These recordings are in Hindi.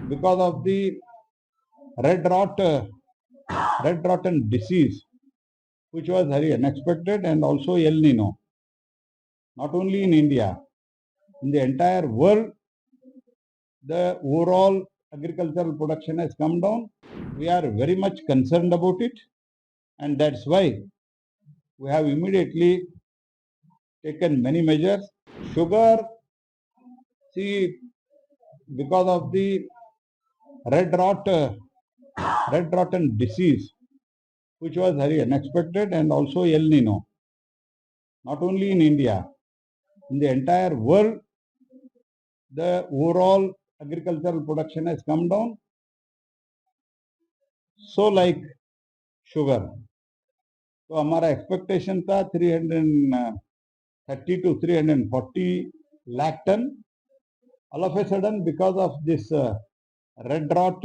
because of the red rotten disease, which was very unexpected, and also El Nino. Not only in India, in the entire world, the overall agricultural production has come down. We are very much concerned about it, and that's why we have immediately taken many measures. Sugar, see, because of the red rotten disease, which was very unexpected, and also El Nino. Not only in India, in the entire world, the overall agricultural production has come down. So like sugar. तो हमारा एक्सपेक्टेशन था 330 to 340 lakh ton. All of a sudden, because of this red rot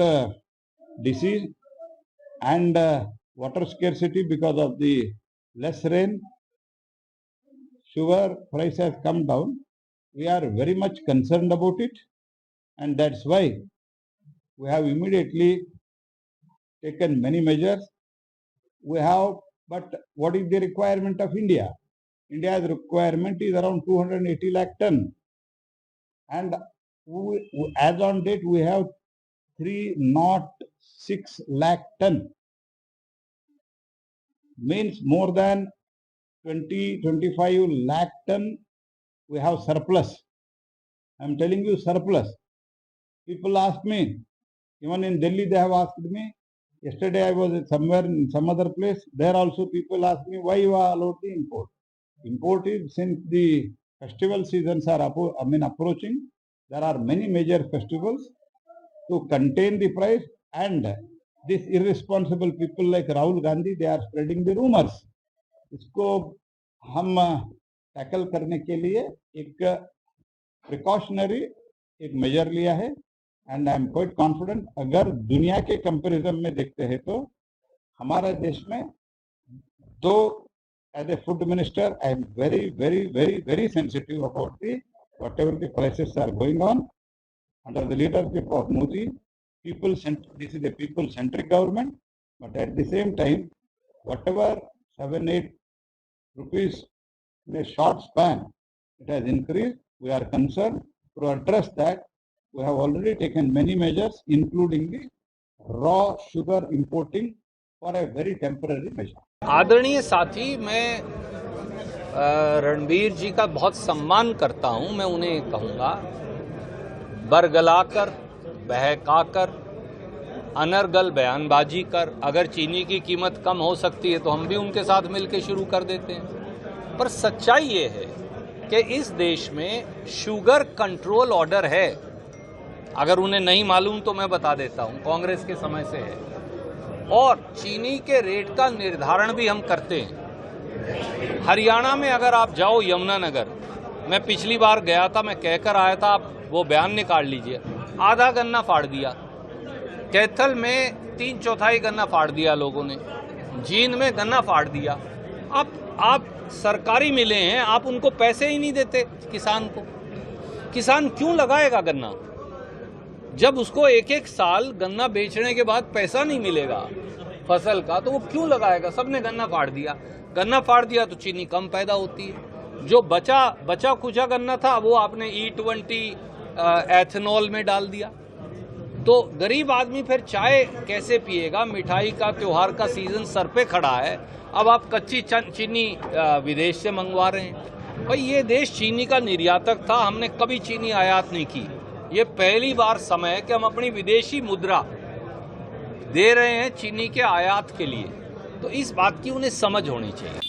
disease and water scarcity because of the less rain, sugar price has come down. We are very much concerned about it, and that's why we have immediately taken many measures. We have, but what is the requirement of India? India's requirement is around 280 lakh ton, and as on date we have 306 lakh ton. Means more than 20-25 lakh ton we have surplus. I am telling you surplus. People ask me, even in Delhi they have asked me. Yesterday I was somewhere in some other place. There also people ask me, why you are allowed the import? Import is, since the festival seasons are approaching, there are many major festivals. To contain the price, and these irresponsible people like Rahul Gandhi, they are spreading the rumors. इसको हम टैकल करने के लिए एक प्रिकॉशनरी एक मेजर लिया है, and I am quite confident. अगर दुनिया के कंपैरिजन में देखते हैं तो हमारे देश में तो as a food minister, I am very sensitive about the whatever the prices are going on under the leadership of Modi. This is a people-centric government, but at the same time, whatever 7-8 rupees in a short span, it has increased. We are concerned. To address that, we have already taken many measures, including the raw sugar importing for a very temporary measure. आदरणीय साथी, मैं रणबीर जी का बहुत सम्मान करता हूं. मैं उन्हें कहूंगा, बरगलाकर, बहकाकर, अनर्गल बयानबाजी कर, अगर चीनी की कीमत कम हो सकती है तो हम भी उनके साथ मिलकर शुरू कर देते हैं. पर सच्चाई ये है कि इस देश में शुगर कंट्रोल ऑर्डर है. अगर उन्हें नहीं मालूम तो मैं बता देता हूं, कांग्रेस के समय से है. और चीनी के रेट का निर्धारण भी हम करते हैं. हरियाणा में अगर आप जाओ, यमुनानगर, मैं पिछली बार गया था, मैं कहकर आया था, आप वो बयान निकाल लीजिए. आधा गन्ना फाड़ दिया. कैथल में 3/4 गन्ना फाड़ दिया लोगों ने. जींद में गन्ना फाड़ दिया. आप सरकारी मिले हैं, आप उनको पैसे ही नहीं देते किसान को. किसान क्यों लगाएगा गन्ना जब उसको एक साल गन्ना बेचने के बाद पैसा नहीं मिलेगा फसल का? तो वो क्यों लगाएगा? सबने गन्ना फाड़ दिया. गन्ना फाड़ दिया तो चीनी कम पैदा होती है. जो बचा खुचा गन्ना था वो आपने E20 एथेनॉल में डाल दिया. तो गरीब आदमी फिर चाय कैसे पिएगा? मिठाई का त्योहार का सीजन सर पे खड़ा है, अब आप कच्ची चीनी विदेश से मंगवा रहे हैं. भाई, ये देश चीनी का निर्यातक था, हमने कभी चीनी आयात नहीं की. ये पहली बार समय है कि हम अपनी विदेशी मुद्रा दे रहे हैं चीनी के आयात के लिए. तो इस बात की उन्हें समझ होनी चाहिए.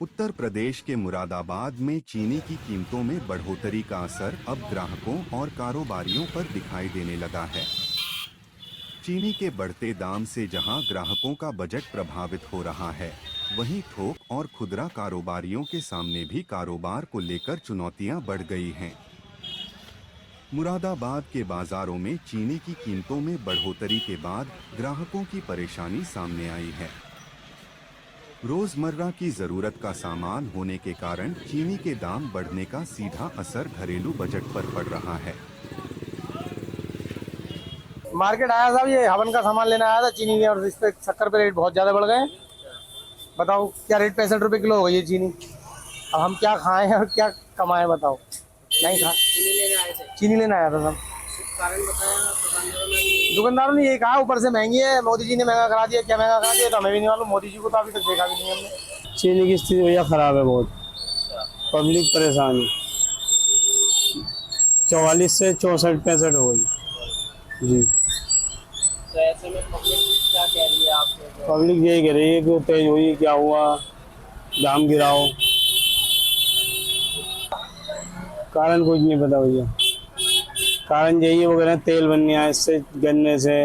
उत्तर प्रदेश के मुरादाबाद में चीनी की कीमतों में बढ़ोतरी का असर अब ग्राहकों और कारोबारियों पर दिखाई देने लगा है. चीनी के बढ़ते दाम से जहां ग्राहकों का बजट प्रभावित हो रहा है, वहीं थोक और खुदरा कारोबारियों के सामने भी कारोबार को लेकर चुनौतियां बढ़ गई हैं. मुरादाबाद के बाजारों में चीनी की कीमतों में बढ़ोतरी के बाद ग्राहकों की परेशानी सामने आई है. रोजमर्रा की जरूरत का सामान होने के कारण चीनी के दाम बढ़ने का सीधा असर घरेलू बजट पर पड़ रहा है. मार्केट आया साहब, ये हवन का सामान लेना आया था चीनी के, और इस पे शक्कर पे रेट बहुत ज्यादा बढ़ गए। बताओ क्या रेट, 65 रुपए किलो हो गई है चीनी। अब हम क्या खाएं और क्या कमाएं बताओ। नहीं खा, चीनी लेने आया था साहब। दुकानदारों ने यही कहा ऊपर से महंगी है, मोदी जी ने महंगा करा दिया। क्या महंगा करा दिया तो हमें भी नहीं मालूम, मोदी जी को तो अभी तक देखा भी नहीं हमने। चीनी की स्थिति भैया खराब है बहुत, पब्लिक परेशान है। 44 से 64-65 हो गई जी। तो ऐसे में पब्लिक क्या कह रही है आपसे? पब्लिक यही कह रही है कि तेज हुई, क्या हुआ, दाम गिराओ। कारण कुछ नहीं पता भैया, कारण यही है वो कह रहे हैं तेल बन गया इससे, गन्ने से,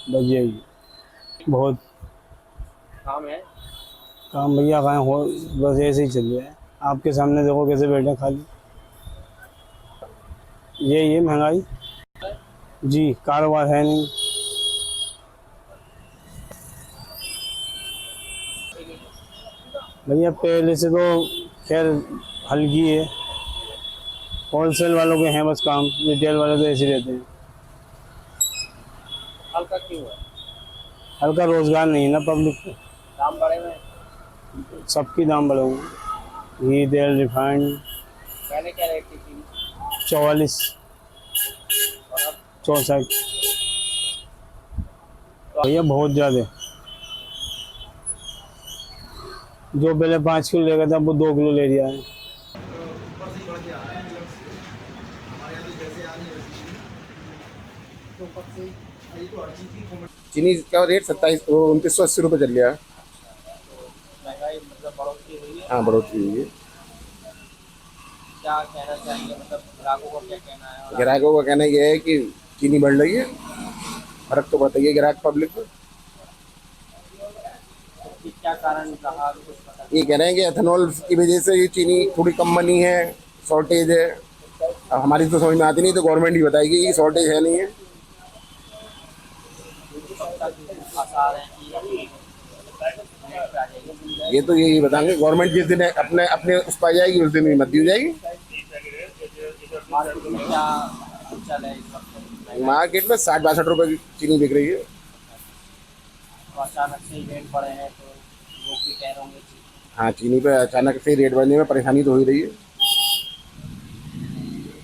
बस यही बहुत काम है। काम भैया कहाँ हो, बस ऐसे ही चल रहा है। आपके सामने देखो कैसे बैठे हैं खाली, यही है महंगाई जी, कारोबार है नहीं। भैया पहले से तो खैर हल्की है, होलसेल वालों के हैं बस काम, रिटेल वाले तो ऐसे रहते हैं। हल्का क्यों है? हल्का रोजगार नहीं है ना पब्लिक को, दाम बढ़े हुए हैं। सबकी दाम बढ़े हुए हैं। घी, तेल, रिफाइंड पहले क्या रेट थी चीनी? 44, और अब 64 भैया बहुत ज़्यादा। जो पहले 5 किलो ले गया था वो 2 किलो ले लिया है। चीनी का रेट 2980 रुपये चल गया है। महंगाई मतलब बढ़ोतरी हुई है। हाँ, बढ़ोतरी हुई है। क्या कहना चाहिए, मतलब ग्राहकों को क्या कहना है? और ग्राहकों का कहना यह है कि चीनी बढ़ रही है, फर्क तो पड़ता ही है ग्राहक पब्लिक को। आपकी क्या कारण रहा कुछ पता नहीं। ये कह रहे हैं कि एथेनॉल की वजह से ये चीनी थोड़ी कम बनी है, शॉर्टेज है। अब हमारी तो समझ में आती नहीं, तो गवर्नमेंट ही बताएगी कि शॉर्टेज है नहीं है। आसार है कि रेट पे आ जाएगी। ये तो यही बताएंगे, गवर्नमेंट जिस दिन अपने अपने उस पर आ जाएगी उस दिन मत दी हो जाएगी। मार्केट में क्या चल है इस वक्त? मार्केट में 60-62 रुपये की चीनी बिक रही है। तो अचानक से रेट बढ़े हैं तो लोग भी कह रहे होंगे कि हाँ, चीनी पे अचानक से रेट बढ़ने में परेशानी तो हो ही रही है।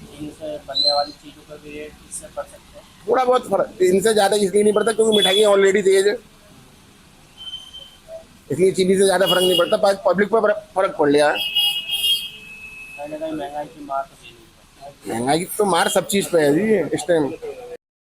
चीनी से बनने वाली चीज़ों का भी रेट इससे बढ़ सकते हैं। थोड़ा बहुत फर्क, इनसे ज़्यादा इसलिए नहीं पड़ता क्योंकि मिठाइयाँ ऑलरेडी तेज है, इसलिए चीनी से ज़्यादा फर्क नहीं पड़ता। पब्लिक पर फर्क पड़ गया है। कहीं ना कहीं महंगाई की मार तो झेलनी पड़ती है। महंगाई तो मार सब चीज़ पे है जी इस टाइम।